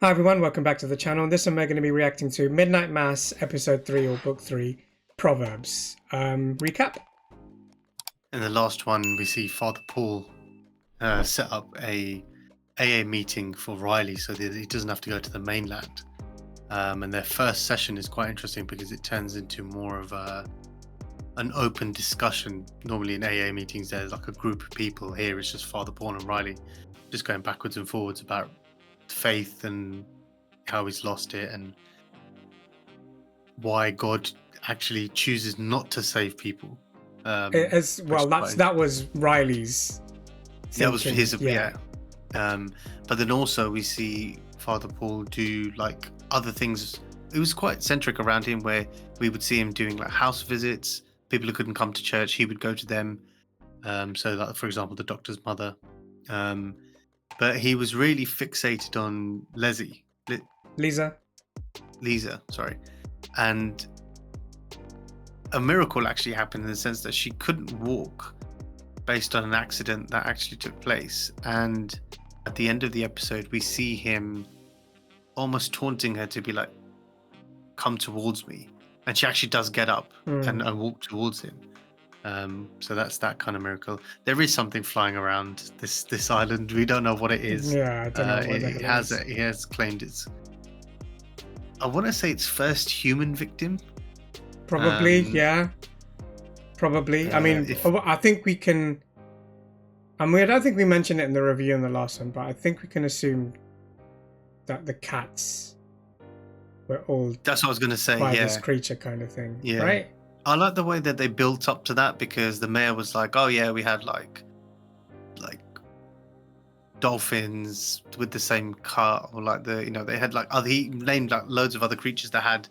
Hi everyone, welcome back to the channel. This time we're going to be reacting to Midnight Mass Episode 3 or Book 3, Proverbs. Recap? In the last one, we see Father Paul set up a AA meeting for Riley so that he doesn't have to go to the mainland. And their first session is quite interesting because it turns into more of an open discussion. Normally in AA meetings, there's like a group of people. Here it's just Father Paul and Riley just going backwards and forwards about faith and how he's lost it and why God actually chooses not to save people. As well, that was Riley's thinking. That was his, yeah. But then also we see Father Paul do like other things. It was quite centric around him, where we would see him doing like house visits. People who couldn't come to church, he would go to them. So that, for example, the doctor's mother. But he was really fixated on Lisa, sorry. And a miracle actually happened in the sense that she couldn't walk based on an accident that actually took place. And at the end of the episode, we see him almost taunting her to be like, come towards me. And she actually does get up and walk towards him. So that's that kind of miracle. There is something flying around this island. We don't know what it is. Yeah, I don't know what it has. He has claimed it's, I want to say, its first human victim. Probably, yeah. Probably. I mean, I think we can... I mean, I don't think we mentioned it in the review in the last one, but I think we can assume that the cats were all... That's what I was going to say, by this creature kind of thing, right? I like the way that they built up to that, because the mayor was like, oh yeah, we had like dolphins with the same cut, or like they had like other, he named like loads of other creatures that had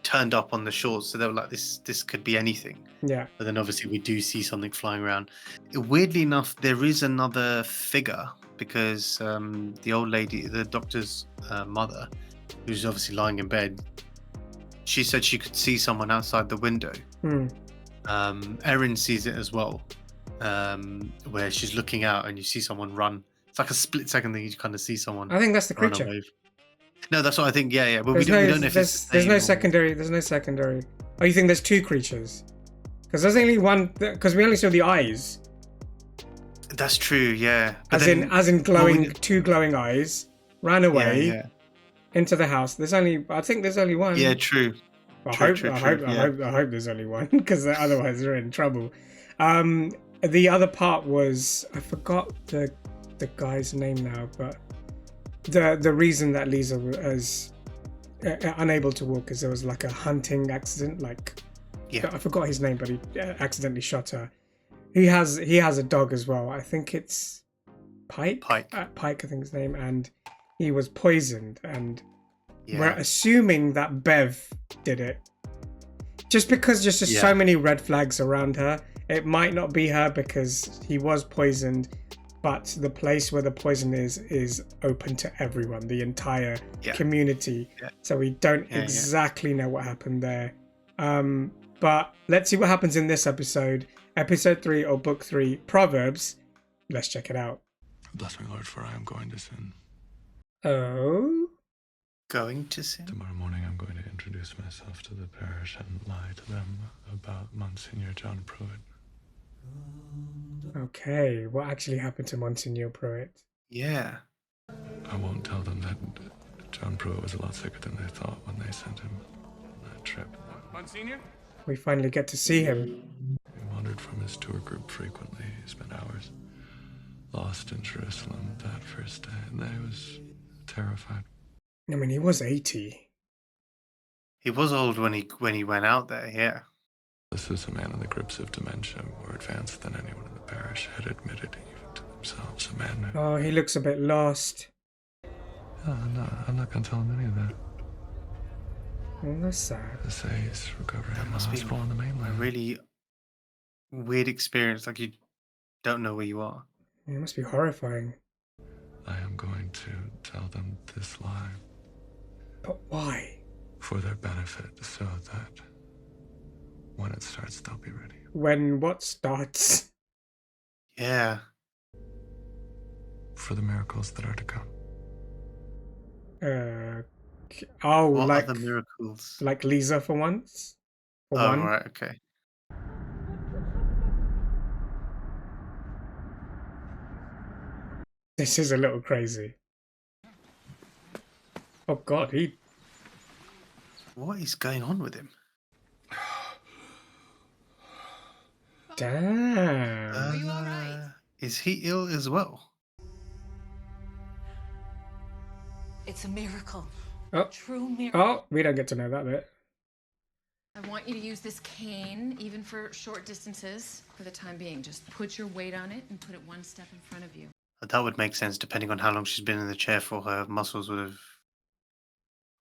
turned up on the shores, so they were like, this could be anything. Yeah. But then obviously we do see something flying around. Weirdly enough, there is another figure, because the old lady, the doctor's mother, who's obviously lying in bed, she said she could see someone outside the window. Erin sees it as well, where she's looking out and you see someone run. It's like a split second that you kind of see someone. I think that's the creature. No, that's what I think. Yeah. But we don't know if it's there's no secondary. There's no secondary. Oh, you think there's two creatures? Because there's only one. Because we only saw the eyes. That's true. Yeah. But as in glowing, two glowing eyes. Ran away into the house. I think there's only one. Yeah. True. I hope there's only one, because otherwise they're in trouble. The other part was, I forgot the guy's name now, but the reason that Lisa was unable to walk is there was like a hunting accident. I forgot his name, but he accidentally shot her. He has a dog as well. I think it's Pike. Pike, I think his name, and he was poisoned, and we're assuming that Bev did it. Just because there's just so many red flags around her. It might not be her because he was poisoned, but the place where the poison is open to everyone, the entire community. So we don't exactly know what happened there. But let's see what happens in this episode. Episode 3 or Book 3, Proverbs. Let's check it out. Bless me, Lord, for I am going to sin. Oh? Going to sin? Tomorrow morning I'm going to introduce myself to the parish and lie to them about Monsignor John Pruitt. Okay, what actually happened to Monsignor Pruitt? Yeah. I won't tell them that John Pruitt was a lot sicker than they thought when they sent him on that trip. Monsignor? We finally get to see him. He wandered from his tour group frequently. He spent hours lost in Jerusalem that first day, and I was terrified. I mean, he was 80. He was old when he went out there, yeah. This is a man in the grips of dementia, more advanced than anyone in the parish had admitted, even to themselves. A man. Oh, he looks a bit lost. No, I'm not going to tell him any of that. Oh, that's sad. They say he's recovering in the hospital on the mainland. A really weird experience, like you don't know where you are. It must be horrifying. I am going to tell them this lie. But why? For their benefit, so that when it starts, they'll be ready. When what starts? Yeah. For the miracles that are to come. Oh, What like other miracles? Lisa for once. For Oh, one. right, okay. This is a little crazy. Oh God, What is going on with him? damn. Are you all right? Is he ill as well? It's a miracle. Oh. True miracle. Oh, we don't get to know that bit. I want you to use this cane, even for short distances, for the time being. Just put your weight on it and put it one step in front of you. That would make sense depending on how long she's been in the chair for. Her muscles would have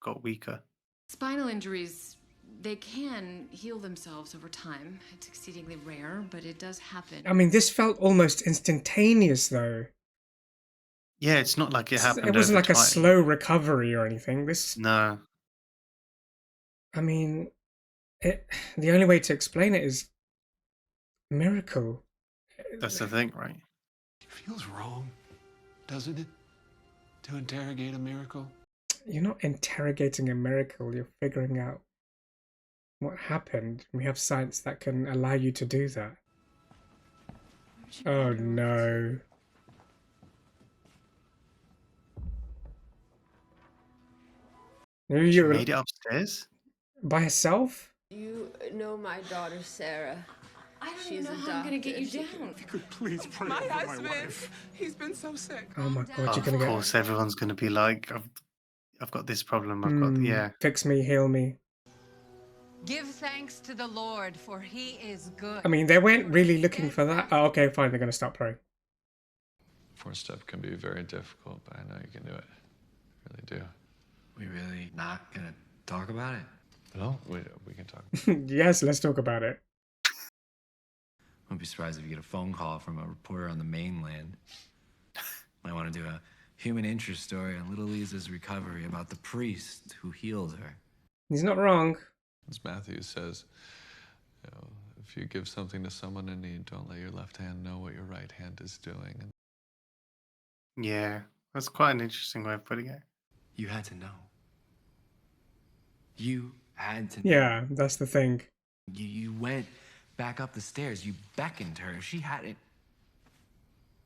got weaker. Spinal injuries, they can heal themselves over time. It's exceedingly rare, but it does happen. I mean, this felt almost instantaneous, though. Yeah, it's not like it happened. It wasn't over like a time. slow recovery or anything. No. I mean, the only way to explain it is miracle. That's the thing, right? It feels wrong, doesn't it? To interrogate a miracle? You're not interrogating a miracle, you're figuring out what happened. We have science that can allow you to do that. Oh no. She made it upstairs? By herself? You know my daughter Sarah. I don't She's even know a how I'm gonna get you doctor. down. If you could please pray My over my husband, wife. he's been so sick. Oh my god, Of you're gonna get... course, everyone's going to be like, I've got this problem. I've got, yeah. Fix me, heal me. Give thanks to the Lord, for he is good. I mean, they weren't really looking for that. Oh, okay, fine, they're gonna stop praying. Fourth step can be very difficult, but I know you can do it. Really do. We really not gonna talk about it? No, we can talk. Yes, let's talk about it. Wouldn't be surprised if you get a phone call from a reporter on the mainland. Might want to do a human interest story on little Lisa's recovery about the priest who healed her. He's not wrong. As Matthew says, you know, if you give something to someone in need, don't let your left hand know what your right hand is doing. Yeah, that's quite an interesting way of putting it. You had to know. You had to know. Yeah, that's the thing. You went back up the stairs. You beckoned her. If she hadn't,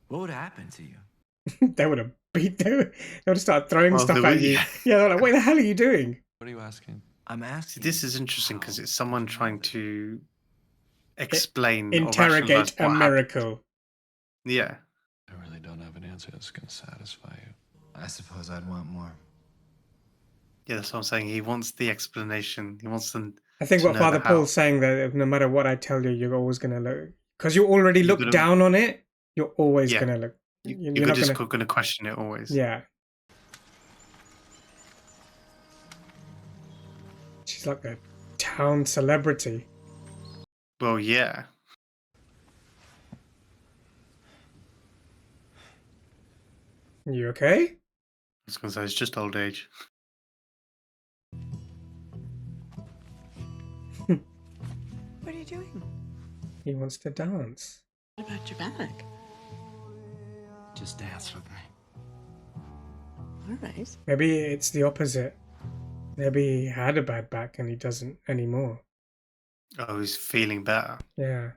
what would have happened to you? They would have beat them. They would have started throwing Well, stuff they at would, you. yeah. Yeah, they're like, what the hell are you doing? What are you asking? I'm See, asking. this is interesting because it's someone trying to explain or Interrogate rationalize a what happened. miracle. Yeah. I really don't have an answer that's going to satisfy you. I suppose I'd want more. Yeah, that's what I'm saying. He wants the explanation. He wants them. I think to what know Father the how. Paul's saying, that no matter what I tell you, you're always going to look... Because you already You're look gonna- down on it, you're always Yeah. going to look... You're not just gonna... going to question it always. Yeah. She's like a town celebrity. Well, yeah. You okay? I was going to say it's just old age. What are you doing? He wants to dance. What about your back? Just dance with me. All right. Maybe it's the opposite. Maybe he had a bad back and he doesn't anymore. Oh, he's feeling better. Yeah.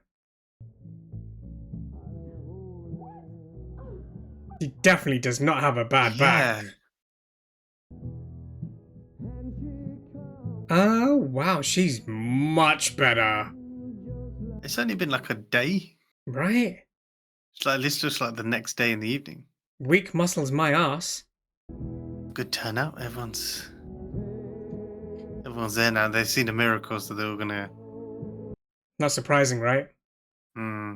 He definitely does not have a bad back. Oh, wow, she's much better. It's only been like a day. Right? It's like this looks like the next day in the evening. Weak muscles, my ass. Good turnout. Everyone's there now. They've seen the miracles, so they're all gonna. Not surprising, right? Hmm.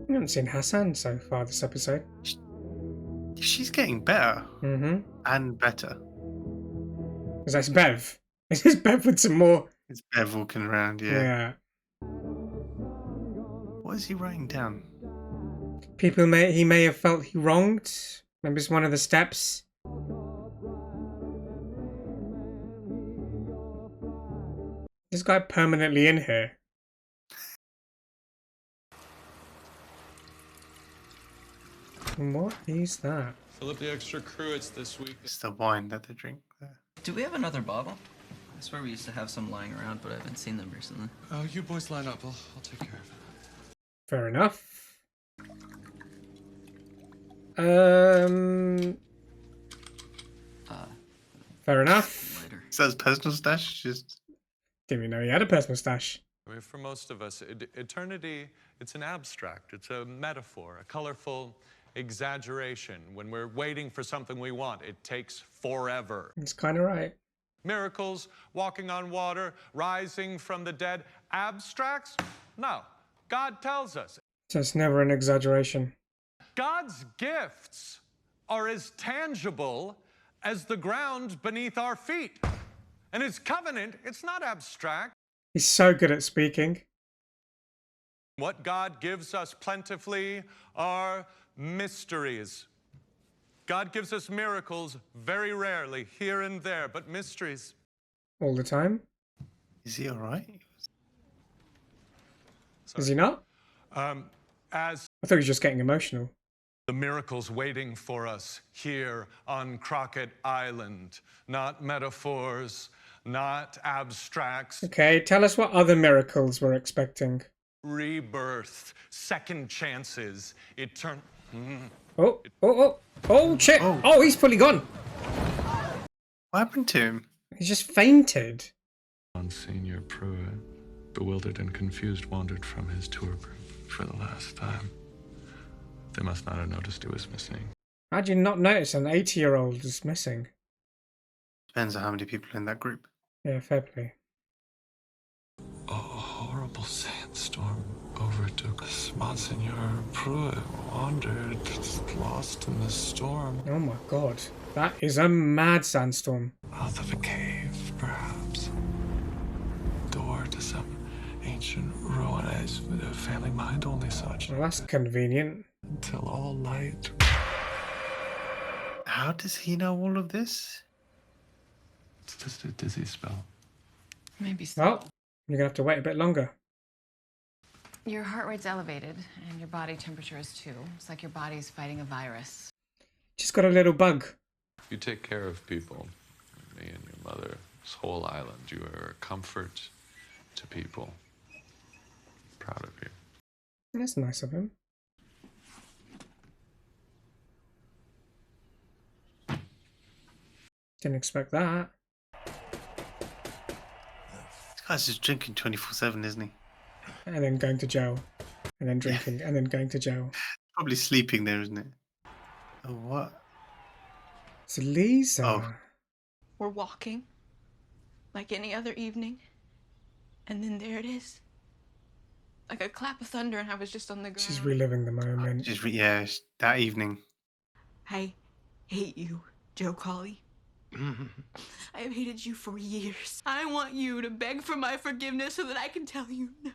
We haven't seen Hassan so far this episode. She's getting better Mm-hmm. and better. Is that Bev? Is this Bev with some more? It's Bev walking around. Yeah. Yeah. What is he writing down? People he may have felt he wronged. Maybe it's one of the steps. This guy permanently in here. What is that? Fill up the extra cruets this week. It's the wine that they drink there. Do we have another bottle? I swear we used to have some lying around, but I haven't seen them recently. Oh, you boys line up. I'll take care of it. Fair enough. Fair enough. Later. Is that his personal stash? Just Didn't even know he had a personal stash. I mean, for most of us, eternity, it's an abstract. It's a metaphor, a colorful exaggeration. When we're waiting for something we want, it takes forever. It's kind of right. Miracles, walking on water, rising from the dead. Abstracts? No. God tells us. So it's never an exaggeration. God's gifts are as tangible as the ground beneath our feet. And his covenant, it's not abstract. He's so good at speaking. What God gives us plentifully are mysteries. God gives us miracles very rarely, here and there, but mysteries. All the time. is he all right? Is he not? As I thought he was just getting emotional. the miracles waiting for us here on Crockett Island, not metaphors, not abstracts. Okay, tell us what other miracles we're expecting. Rebirth, second chances, Oh, shit. Oh, he's fully gone. What happened to him? He's just fainted. Monsignor Pruitt, bewildered and confused, wandered from his tour group for the last time. They must not have noticed he was missing. How'd you not notice an 80-year-old is missing? Depends on how many people are in that group. Yeah, fair play. A horrible sandstorm overtook us. Monsignor Pruitt wandered, lost in the storm. Oh my god. That is a mad sandstorm. Mouth of a cave, perhaps. Door to some ancient ruin, as the family mind only such. Well, that's convenient. Until all light. How does he know all of this? It's just a dizzy spell. Maybe so. Well, you're gonna have to wait a bit longer. Your heart rate's elevated, and your body temperature is too. It's like your body's fighting a virus. Just got a little bug. You take care of people. Me and your mother, this whole island. You are a comfort to people. Proud of you. That's nice of him. Didn't expect that. This guy's just drinking 24/7, isn't he? And then going to jail. And then drinking. And then going to jail. Probably sleeping there, isn't it? Oh, what? It's Lisa. Oh. We're walking like any other evening, and then there it is. Like a clap of thunder, and I was just on the ground. She's reliving the moment. Yeah, that evening. I hate you, Joe Colley. I have hated you for years. I want you to beg for my forgiveness so that I can tell you no.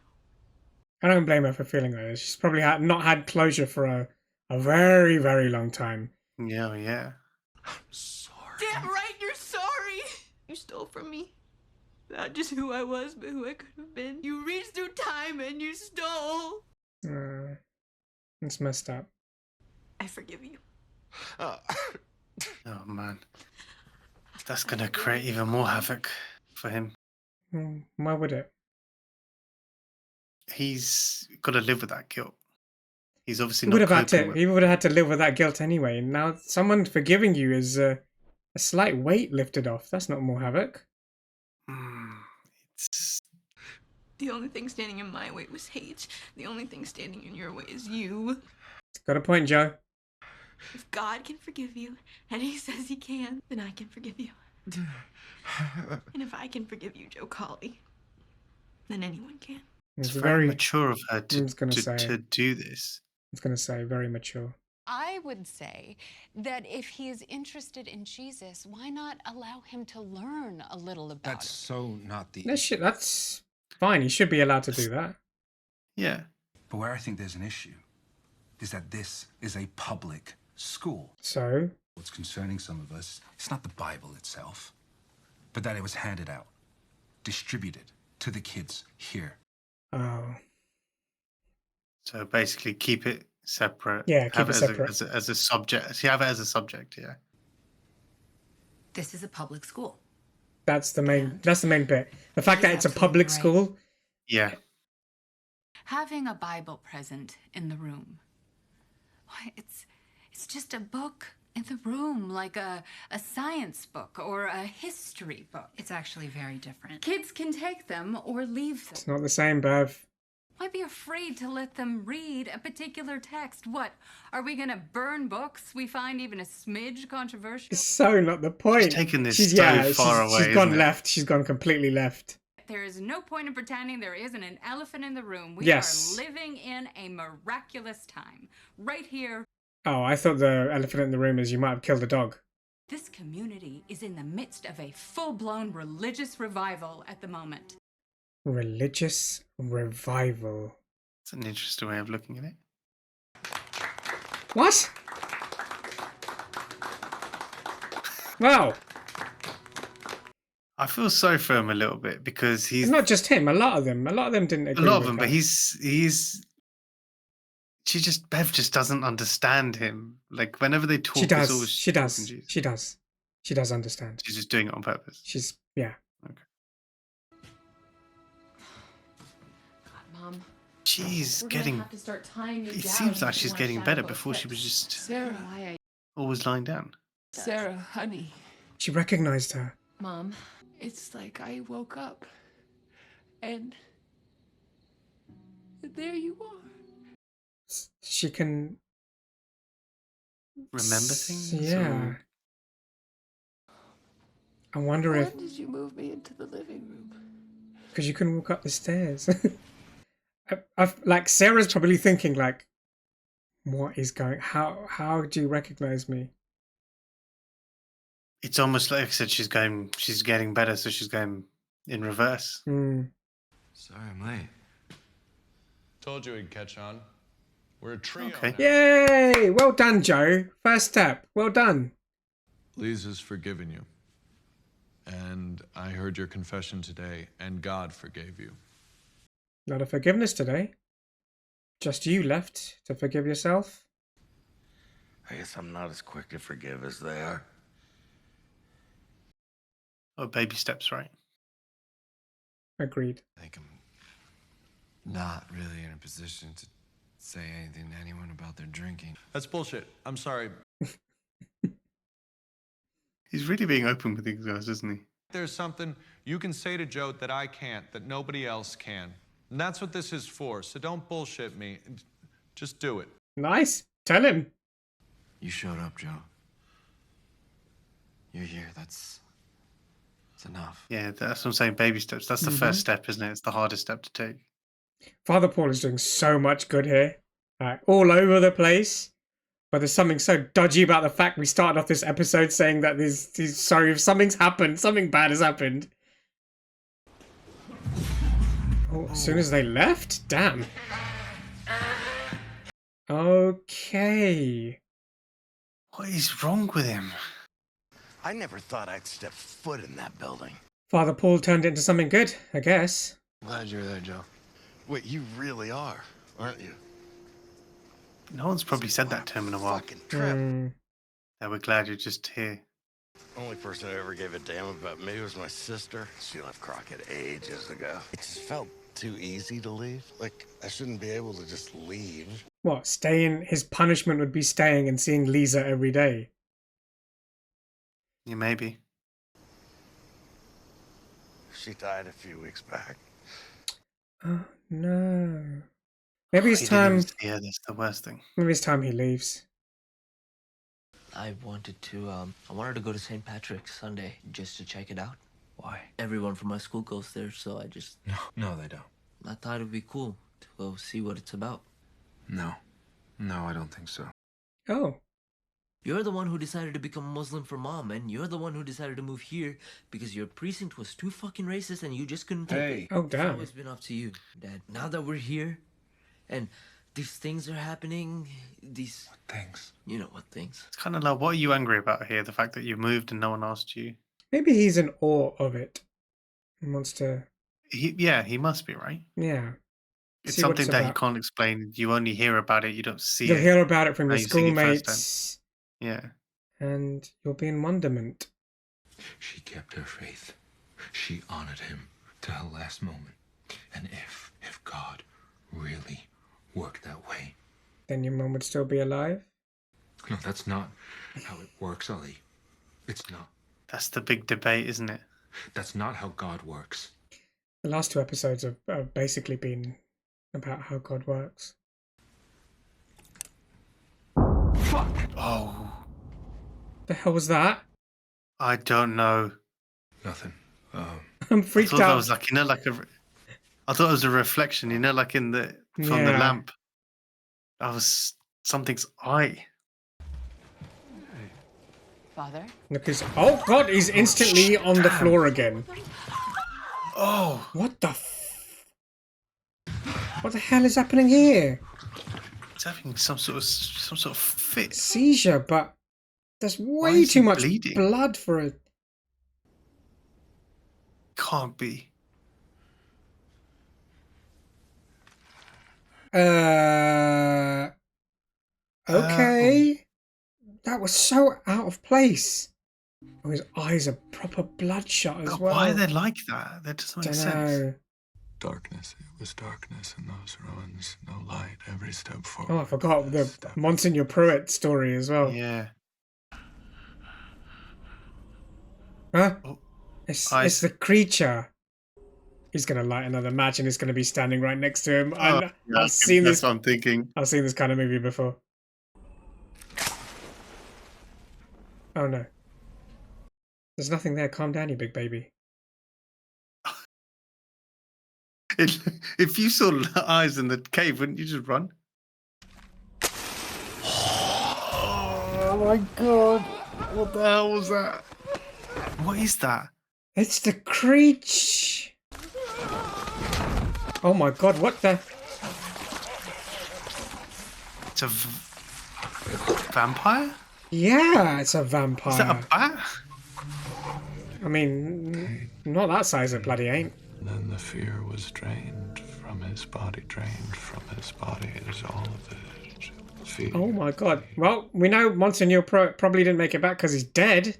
I don't blame her for feeling like this. She's probably not had closure for a very, very long time. Yeah, yeah. I'm sorry. Damn right you're sorry. You stole from me. Not just who I was, but who I could have been. You reached through time and you stole. It's messed up. I forgive you. Oh, man. That's going to create even more havoc for him. Why would it? He's got to live with that guilt. He's obviously He not would have had to live with that guilt anyway. Now, someone forgiving you is a slight weight lifted off. That's not more havoc. It's... The only thing standing in my way was hate. The only thing standing in your way is you. Got a point, Joe. If God can forgive you, and he says he can, then I can forgive you. And if I can forgive you, Joe Colley, then anyone can. It's very mature of her to do this. I was going to say, very mature. I would say that if he is interested in Jesus, why not allow him to learn a little about That's so not the... That's fine. He should be allowed to do that. Yeah. But where I think there's an issue is that this is a public school. So? What's concerning some of us, it's not the Bible itself, but that it was handed out, distributed to the kids here. Oh. So basically keep it separate. Yeah, keep Have it it separate. as a subject. Have it as a subject. Yeah. This is a public school. That's the main bit. The fact that it's a public school. Yeah. Having a Bible present in the room. Why, it's just a book in the room, like a science book or a history book. It's actually very different. Kids can take them or leave them. It's not the same, Bev. Why be afraid to let them read a particular text? What, are we gonna burn books we find even a smidge controversial? It's so not the point. She's taken this so far away. She's gone left. She's gone completely left. There is no point in pretending there isn't an elephant in the room. We Yes. are living in a miraculous time. Right here. Oh, I thought the elephant in the room is you might have killed a dog. This community is in the midst of a full-blown religious revival at the moment. Religious revival. It's an interesting way of looking at it. What? Wow. I feel sorry for him a little bit because he's It's not just him. A lot of them didn't agree. a lot of with them, that. but Bev just doesn't understand him. Like whenever they talk, She it's does. always She does. talking Jesus. She does. She does understand. She's just doing it on purpose. Yeah. Okay. God, Mom. She's We're gonna getting. have to start tying you It down seems if like you she's wanna getting shine better. both Before she flips. was just Sarah. always lying down. Sarah, honey. She recognized her. Mom. It's like I woke up and there you are. She can Remember things? Yeah. I wonder if When did you move me into the living room? because you couldn't walk up the stairs. Like Sarah's probably thinking like, what is going? How do you recognize me? It's almost like I said. She's getting better, so she's going in reverse. Sorry I'm late. Told you he'd catch on. We're a trio. Okay. Yay! Well done, Joe. First step. Well done. Lisa's forgiven you. And I heard your confession today, and God forgave you. Not a forgiveness today. Just you left to forgive yourself. I guess I'm not as quick to forgive as they are. Oh, baby steps, right? Agreed. I think I'm not really in a position to say anything to anyone about their drinking. That's bullshit. I'm sorry. He's really being open with these guys, isn't he? There's something you can say to Joe that I can't, that nobody else can. And that's what this is for. So don't bullshit me. Just do it. Nice. Tell him. You showed up, Joe. You're here. That's enough. Yeah, that's what I'm saying. Baby steps. That's the first step, isn't it? It's the hardest step to take. Father Paul is doing so much good here. All over the place. But there's something so dodgy about the fact we started off this episode saying that he's sorry if something's happened. Something bad has happened. Oh, as soon as they left? Damn. Okay. What is wrong with him? I never thought I'd step foot in that building. Father Paul turned it into something good, I guess. Glad you're there, Joe. Wait, you really are, aren't you? No one's probably said that to him in a while. Fucking trip. Yeah, we're glad you're just here. Only person who ever gave a damn about me was my sister. She left Crockett ages ago. It just felt too easy to leave. Like, I shouldn't be able to just leave. What, staying? His punishment would be staying and seeing Lisa every day. Yeah, maybe. She died a few weeks back. Oh, no. Maybe it's time. Yeah, that's the worst thing. Maybe it's time he leaves. I wanted to go to St. Patrick's Sunday just to check it out. Why? Everyone from my school goes there, so I just... No, they don't. I thought it would be cool to go see what it's about. No, I don't think so. Oh. You're the one who decided to become Muslim for Mom, and you're the one who decided to move here because your precinct was too fucking racist and you just couldn't take it. Oh, damn. It's always been up to you, Dad. Now that we're here, and these things are happening, these... What things? You know what things. It's kind of like, what are you angry about here? The fact that you moved and no one asked you? Maybe he's in awe of it. He wants to... He must be, right? Yeah. It's see what something it's that he about. can't explain. You only hear about it. You don't see You'll it. hear about it from Now your you're seeing it firsthand. schoolmates, Yeah. and you'll be in wonderment. She kept her faith. She honored him to her last moment. And if God really worked that way. Then your mum would still be alive? No, that's not how it works, Ali. It's not. That's the big debate, isn't it? That's not how God works. The last 2 episodes have basically been about how God works. Fuck! Oh. The hell was that? I don't know. Nothing. I'm freaked I thought out. that was like, I thought it was a reflection, like from the Yeah. lamp. That was something's eye. Father? Look, oh God, he's instantly on the floor again. Oh. What the what the hell is happening here? It's having some sort of fit. Seizure, but there's Why way is too he much bleeding? blood for a... Can't be. Okay. That was so out of place. Oh, his eyes are proper bloodshot as But well. why are they like that? That doesn't make sense. Darkness. It was darkness in those ruins. No light every step forward. Oh, I forgot the Monsignor Pruitt story as well. Yeah. Huh? Oh, It's the creature. He's gonna light another match and it's gonna be standing right next to him. Oh, yeah, I've seen that's this. what I'm thinking. I've seen this kind of movie before. Oh no. There's nothing there. Calm down, you big baby. If you saw eyes in the cave, wouldn't you just run? Oh my god. What the hell was that? What is that? It's the creature. Oh my god, what the? It's a vampire? Yeah, it's a vampire. Is that a bat? I mean, not that size, it bloody ain't. Then the fear was drained from his body, It is all of it. Fear. Oh my god. Well, we know Monsignor probably didn't make it back because he's dead.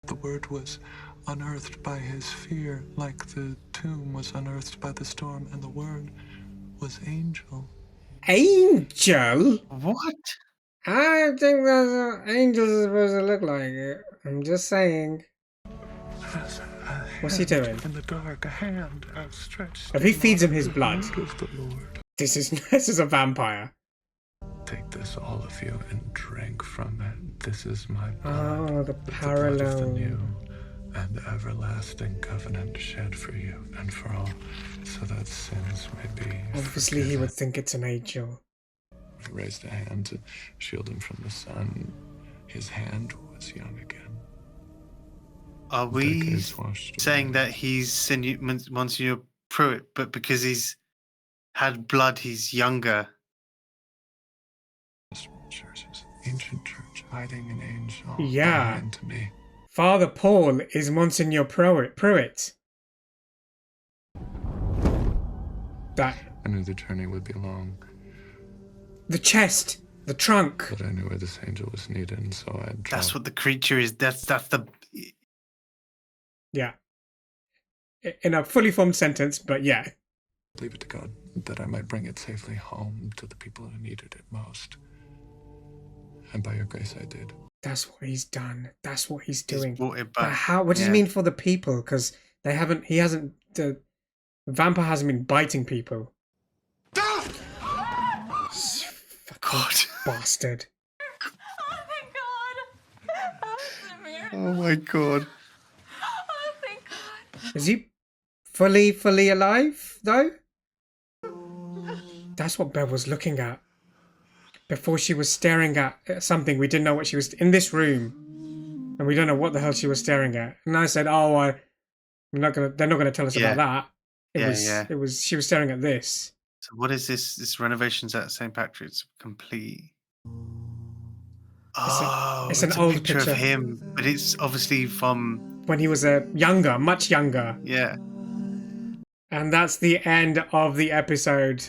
The word was unearthed by his fear, like the tomb was unearthed by the storm, and the word was angel. Angel? What? I think that's what angels are supposed to look like. I'm just saying. What's he doing? In the dark, a hand outstretched. If he feeds him his blood, Of the Lord. this is a vampire. Take this, all of you, and drink from it. This is my blood. Oh, the the blood of the parallel. new and everlasting covenant shed for you and for all, so that sins may be Obviously, he forgiven. would think it's an angel. He raised a hand to shield him from the sun. His hand was young again. Are we Decades washed saying that he's Monsignor Pruitt, but because he's had blood, he's younger? Churches, ancient church, hiding an angel. Yeah. Behind to me. Father Paul is Monsignor Pruitt. That. I knew the journey would be long, The chest. The trunk. but I knew where this angel was needed, and so I dropped. That's what the creature is. That's the. Yeah. In a fully formed sentence, but yeah. Leave it to God, that I might bring it safely home to the people who needed it most. And by your grace I did. That's what he's done. That's what he's doing. He's brought it But back. how? What does Yeah. he mean for the people? Because they haven't. He hasn't. The vampire hasn't been biting people. God. Bastard. Oh, thank God. Oh, Samir. Oh my god. Oh, thank God. Is he fully alive though? That's what Bev was looking at before. She was staring at something. We didn't know what she was in this room, and we don't know what the hell she was staring at. And I said, "Oh, I'm not gonna. They're not gonna tell us about that." It was. She was staring at this. So what is this? This renovations at St. Patrick's complete. Oh, it's an old picture picture of him, but it's obviously from when he was much younger. Yeah. And that's the end of the episode.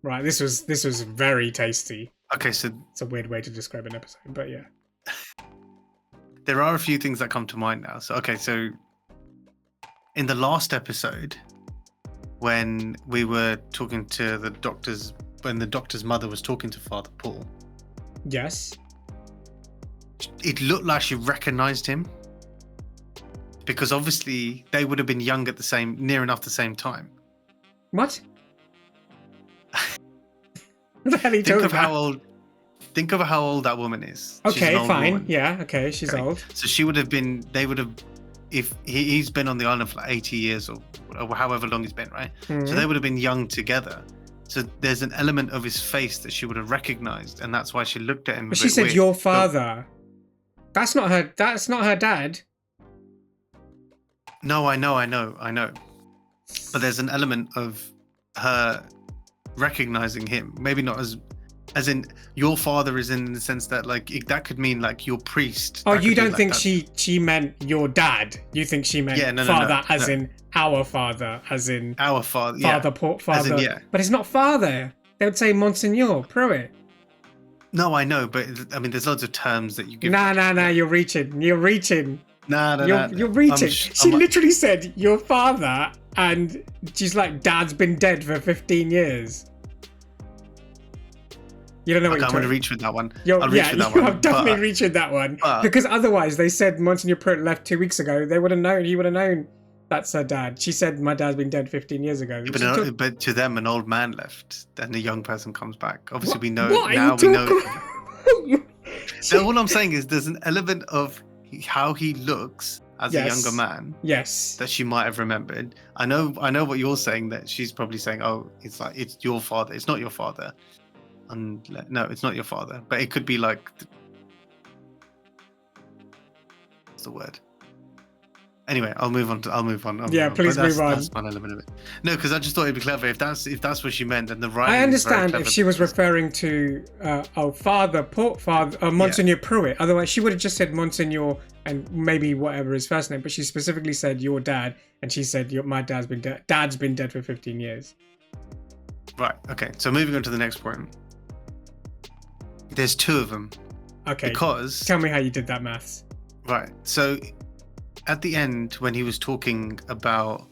Right. This was very tasty. Okay, so It's a weird way to describe an episode, but yeah. there are a few things that come to mind now. So in the last episode, when we were talking to the doctors, when the doctor's mother was talking to Father Paul, Yes. it looked like she recognized him, because obviously they would have been young at near enough the same time. What? What the hell are you talking about? Think of how old that woman is. Okay, She's an old fine. woman. Yeah, okay, she's Okay. old. So she would have been. They would have. If he's been on the island for like 80 years or however long he's been, right? Mhm. So they would have been young together. So there's an element of his face that she would have recognized, and that's why she looked at him. But she said, "Your father." That's not her. That's not her dad. No, I know. But there's an element of her recognizing him. Maybe not as in your father is in the sense that like that could mean like your priest. Oh, That you could be don't like think that. she meant your dad? You think she meant father as in our father, as in our father, father, As in, yeah. But it's not father. They would say Monsignor Pruitt. No, I know, but I mean, there's loads of terms that you give. Nah, you're reaching. You're reaching. Nah. You're reaching. She literally said your father, and she's like, Dad's been dead for 15 years. You don't know what you're I'm talking. going to reach with that one. I'll definitely reach with that one. but- Because otherwise, they said Monsignor Pruitt left 2 weeks ago. They would have known. He would have known that's her dad. She said my dad's been dead 15 years ago. But to them, an old man left, and a young person comes back. Obviously, we know what are now. you We know. So all I'm saying is, there's an element of how he looks as a younger man. Yes. That she might have remembered. I know what you're saying. That she's probably saying, "Oh, it's your father. It's not your father." And no, it's not your father. But it could be like. What's the word? Anyway, I'll move on. Yeah, please move on. That's one element of it. No, because I just thought it'd be clever if that's what she meant, and the writing. I is very understand clever if she was referring to Monsignor Pruitt. Otherwise, she would have just said Monsignor and maybe whatever his first name. But she specifically said your dad, and she said my dad's been dead. Dad's been dead for 15 years. Right. Okay. So moving on to the next point. There's 2 of them. Okay. Because tell me how you did that maths. Right. So at the end, when he was talking about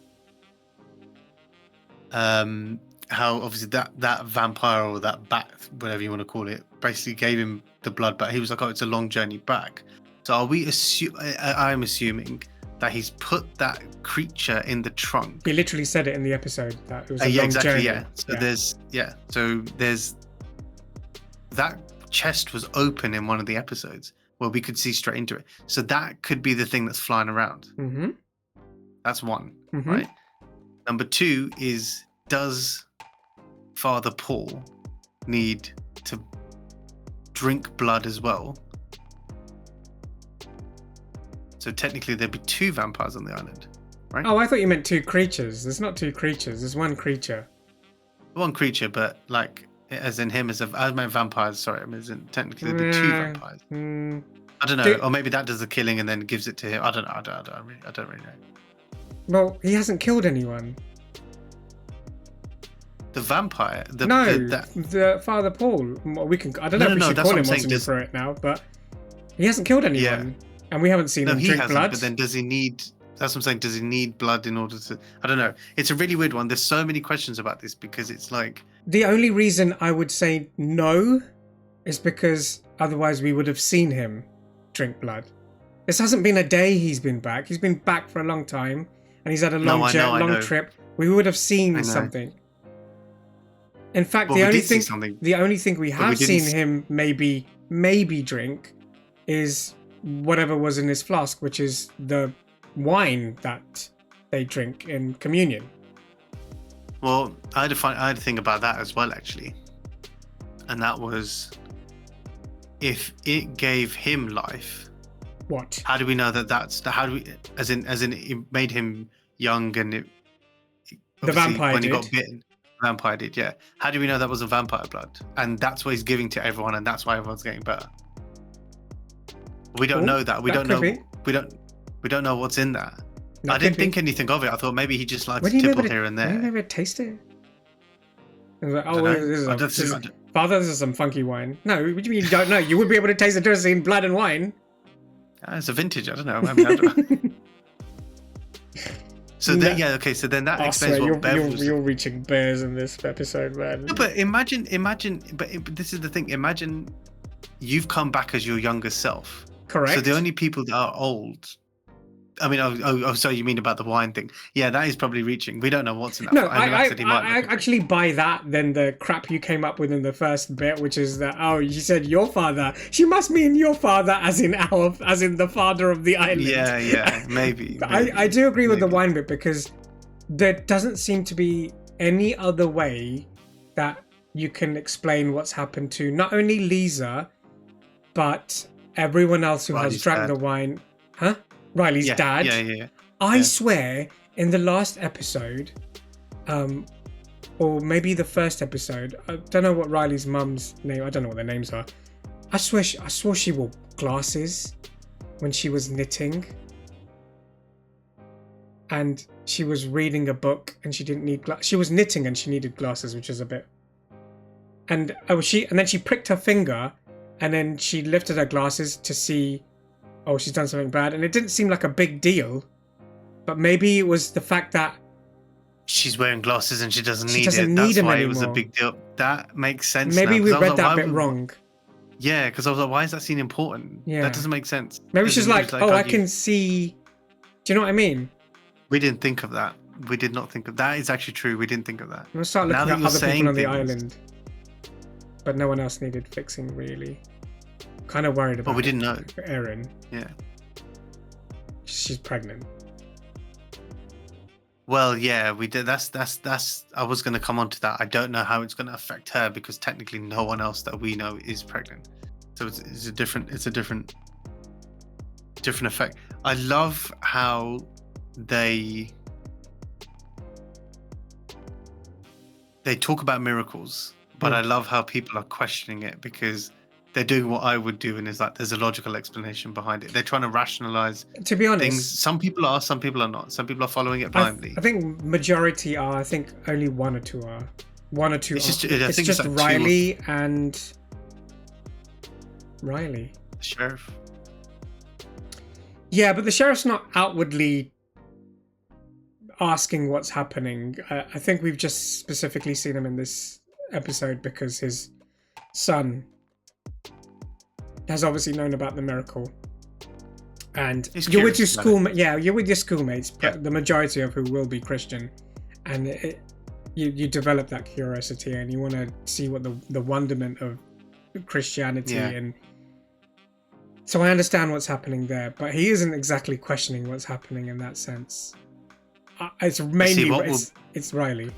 how obviously that vampire or that bat, whatever you want to call it, basically gave him the blood, but he was like, "Oh, it's a long journey back." So I'm assuming that he's put that creature in the trunk. He literally said it in the episode that it was a yeah, long exactly. journey. Yeah. So there's that chest was open in one of the episodes where we could see straight into it. So that could be the thing that's flying around. Mm-hmm. That's one, Mm-hmm. right? Number 2 is, does Father Paul need to drink blood as well? So technically there'd be 2 vampires on the island, right? Oh, I thought you meant 2 creatures. There's not 2 creatures. There's 1 creature. One creature, but like as in him I meant vampires. Sorry, I mean technically there'd be 2 vampires. I don't know, or maybe that does the killing and then gives it to him. I don't know. I don't really know. Well, he hasn't killed anyone. The vampire. The Father Paul. We can. I don't know if we should call him Monsignor Pruitt now, but he hasn't killed anyone, and we haven't seen him drink blood. But then does he need? That's what I'm saying. Does he need blood in order to? I don't know. It's a really weird one. There's so many questions about this because it's like. The only reason I would say no is because otherwise we would have seen him drink blood. This hasn't been a day he's been back. He's been back for a long time, and he's had a long trip. We would have seen something. In fact, the only thing we have seen him maybe drink is whatever was in his flask, which is the wine that they drink in communion. Well, I had a thing about that as well, actually, and that was if it gave him life. What? How do we know that's how do we? As in, it made him young, and it. The vampire when did. He got bitten. Vampire did, yeah. How do we know that was a vampire blood? And that's what he's giving to everyone, and that's why everyone's getting better. We don't know that. We don't know what's in that. I didn't think anything of it. I thought maybe he just likes to tipple here and there. Have you ever tasted it? I was like, I don't know. Father, this is some funky wine. No, what do you mean you don't know? You would be able to taste the difference in blood and wine. It's a vintage. I don't know. I mean, I don't know. So then, yeah, okay. So then that explains what Bev was. You're reaching bears in this episode, man. No, but imagine. But this is the thing. Imagine you've come back as your younger self. Correct. So the only people that are old. I mean, so you mean about the wine thing? Yeah, that is probably reaching. We don't know what's in that. No, I actually buy that than the crap you came up with in the first bit, which is that you said your father. She must mean your father, as in the father of the island. Yeah, maybe. I do agree with the wine bit because there doesn't seem to be any other way that you can explain what's happened to not only Lisa, but everyone else who has drank the wine. Huh? Riley's dad. Yeah. I swear, in the last episode, or maybe the first episode, I don't know what Riley's mum's name. I don't know what their names are. I swore she wore glasses when she was knitting, and she was reading a book, and she didn't need she was knitting and she needed glasses, which is a bit. And then she pricked her finger, and then she lifted her glasses to see. Oh, she's done something bad, and it didn't seem like a big deal, but maybe it was the fact that she's wearing glasses and she doesn't need it. That's why it was a big deal. That makes sense. Maybe we read that bit wrong. Yeah, because I was like, why is that scene important? Yeah, that doesn't make sense. Maybe she's like, I can see. Do you know what I mean? We didn't think of that. We did not think of that. Is actually true. We didn't think of that. I'm gonna start looking at other people on the island, but no one else needed fixing really. Kind of worried about. But we didn't know. Erin. Yeah. She's pregnant. Well, yeah, we did. That's. I was going to come on to that. I don't know how it's going to affect her because technically no one else that we know is pregnant. So it's a different effect. I love how they talk about miracles, but I love how people are questioning it because they're doing what I would do, and it's like there's a logical explanation behind it. They're trying to rationalize. To be honest, things. Some people are, some people are not. Some people are following it blindly. I think majority are. I think only one or two are. It's just like Riley and Riley. The sheriff. Yeah, but the sheriff's not outwardly asking what's happening. I think we've just specifically seen him in this episode because his son has obviously known about the miracle, and you're with your schoolmates, but the majority of who will be Christian, and you develop that curiosity and you want to see what the wonderment of Christianity and so I understand what's happening there, but he isn't exactly questioning what's happening in that sense. It's mainly it's Riley.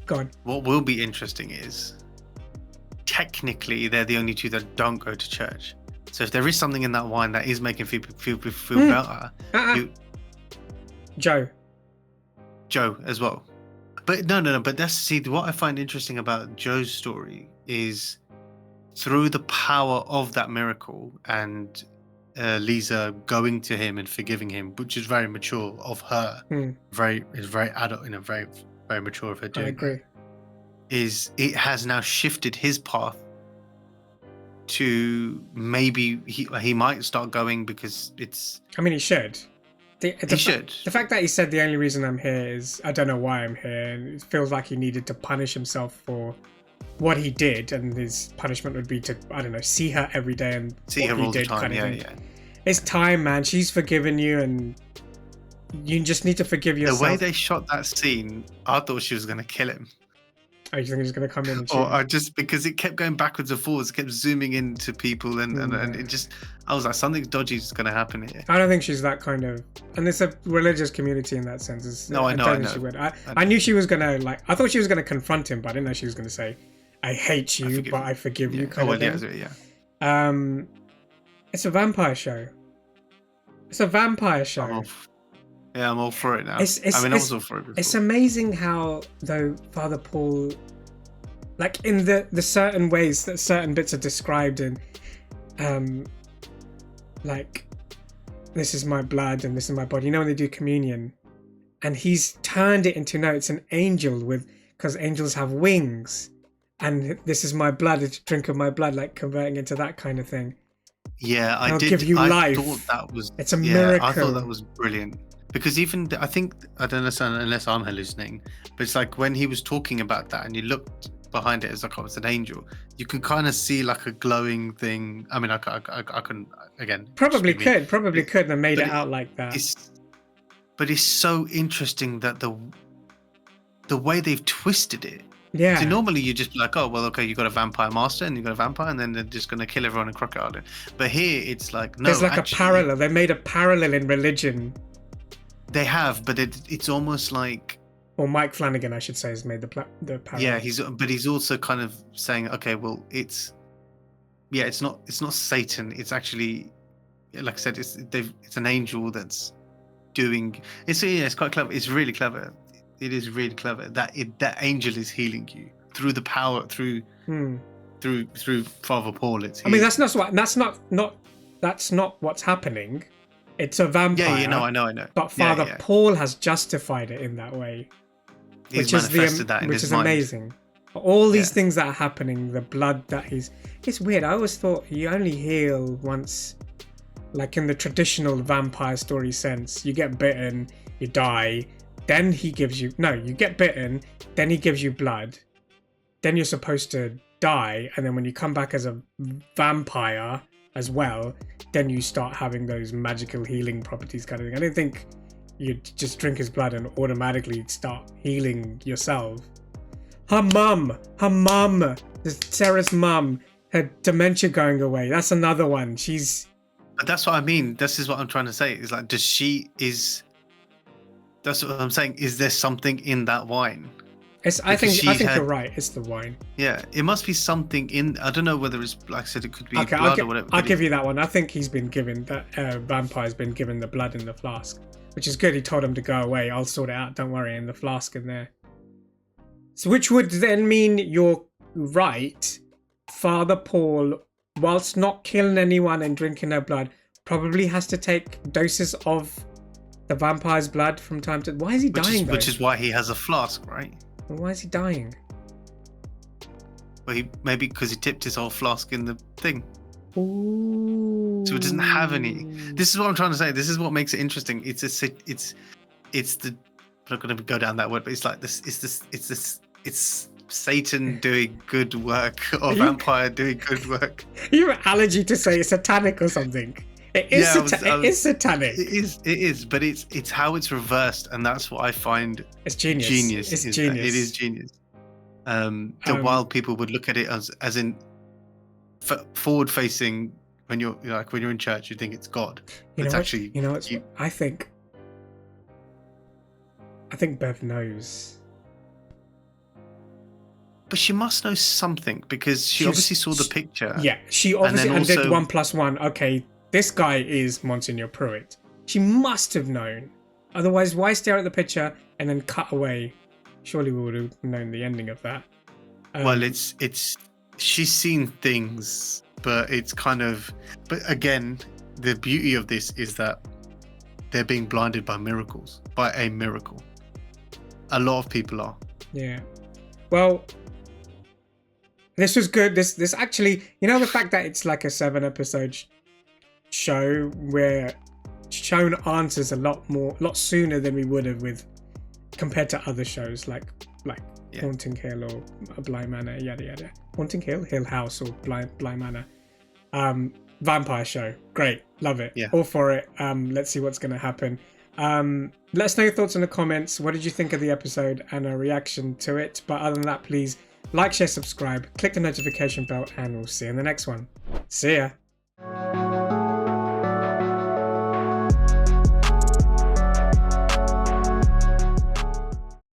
Go on. What will be interesting is technically they're the only two that don't go to church. So if there is something in that wine that is making people feel better, Joe as well. But no. But what I find interesting about Joe's story is through the power of that miracle and Lisa going to him and forgiving him, which is very mature of her, very adult, very very mature of her doing. I agree. It has now shifted his path to maybe he might start going because it's. I mean, he should. He should. The fact that he said the only reason I'm here is I don't know why I'm here, and it feels like he needed to punish himself for what he did, and his punishment would be to see her every day and see her all the time. Yeah. It's time, man. She's forgiven you, and you just need to forgive yourself. The way they shot that scene, I thought she was going to kill him. Oh, you think he's going to come in and shoot? Or just because it kept going backwards and forwards, it kept zooming into people, and it just, I was like, something dodgy is going to happen here. I don't think she's that kind of, and it's a religious community in that sense. I know. She would. I knew she was going to I thought she was going to confront him, but I didn't know she was going to say, "I hate you, but I forgive you." Kind of thing. Yeah. It's a vampire show. I'm all for it now. I was all for it before. It's amazing how, though, Father Paul, like in the certain ways that certain bits are described in, like, this is my blood and this is my body. You know when they do communion, and he's turned it into, no, it's an angel because angels have wings. and this is my blood, it's a drink of my blood, like converting into that kind of thing. Yeah, I'll give you life. Thought that was, it's a miracle. I thought that was brilliant. Because even, I think, I don't know unless I'm hallucinating, but it's like when he was talking about that and you looked behind it as like, oh, it's an angel, you can kind of see like a glowing thing. I mean, I couldn't, again. Probably could have made it out like that. But it's so interesting that the way they've twisted it. Yeah. So normally you just be like, oh, well, okay, you got a vampire master and you got a vampire and then they're just going to kill everyone in crocodile. But here it's like, no, there's like actually, a parallel. They made a parallel in religion. They have, but it's almost like... Or Mike Flanagan, I should say, has made the parallel. Yeah, he's also kind of saying, okay, well, it's not Satan. It's actually, like I said, it's an angel that's doing... It's quite clever. It's really clever. It is really clever that angel is healing you through the power, through Father Paul. I mean, that's not what's happening. It's a vampire. Yeah, I know. But Father Paul has justified it in that way, which is amazing. All these things that are happening, the blood that it's weird. I always thought you only heal once, like in the traditional vampire story sense. You get bitten, you die, then you get bitten, then he gives you blood, then you're supposed to die, and then when you come back as a vampire as well, then you start having those magical healing properties kind of thing. I don't think you just drink his blood and automatically start healing yourself. Her mum, Sarah's mum, her dementia going away. That's another one. But that's what I mean. This is what I'm trying to say. Is like, that's what I'm saying. Is there something in that wine? I think you're right. It's the wine. Yeah, it must be something in. I don't know whether it's, like I said, it could be okay, blood or whatever. I'll give you that one. I think he's been given that vampire's been given the blood in the flask, which is good. He told him to go away. I'll sort it out. Don't worry. In the flask in there. So, which would then mean you're right. Father Paul, whilst not killing anyone and drinking their blood, probably has to take doses of the vampire's blood from time to. Why is he dying? Which is why he has a flask, right? Why is he dying? Well, maybe because he tipped his whole flask in the thing. Ooh. So it doesn't have any. This is what I'm trying to say. This is what makes it interesting. It's the. I'm not going to go down that word, but it's like this. It's Satan doing good work, or vampire doing good work. You have an allergy to say it's satanic or something. It is satanic. It is, but it's how it's reversed, and that's what I find. It's genius. It is genius. While people would look at it as in forward facing, when you're in church, you think it's God. I think Bev knows. But she must know something because she obviously saw the picture. Yeah, she obviously did 1 + 1. Okay. This guy is Monsignor Pruitt. She must have known. Otherwise, why stare at the picture and then cut away? Surely we would have known the ending of that. Well, she's seen things, but it's kind of. But again, the beauty of this is that they're being blinded by miracles, by a miracle. A lot of people are. Yeah. Well, this was good. This actually, the fact that it's like a 7-episode show, we're shown answers a lot sooner than we would have compared to other shows like Haunting Hill or Bly Manor, yada yada. Haunting Hill House, or Bly Manor. Vampire show, great, love it. Yeah. All for it. Let's see what's going to happen. Let us know your thoughts in the comments. What did you think of the episode and a reaction to it? But other than that, please like, share, subscribe, click the notification bell, and we'll see you in the next one. See ya.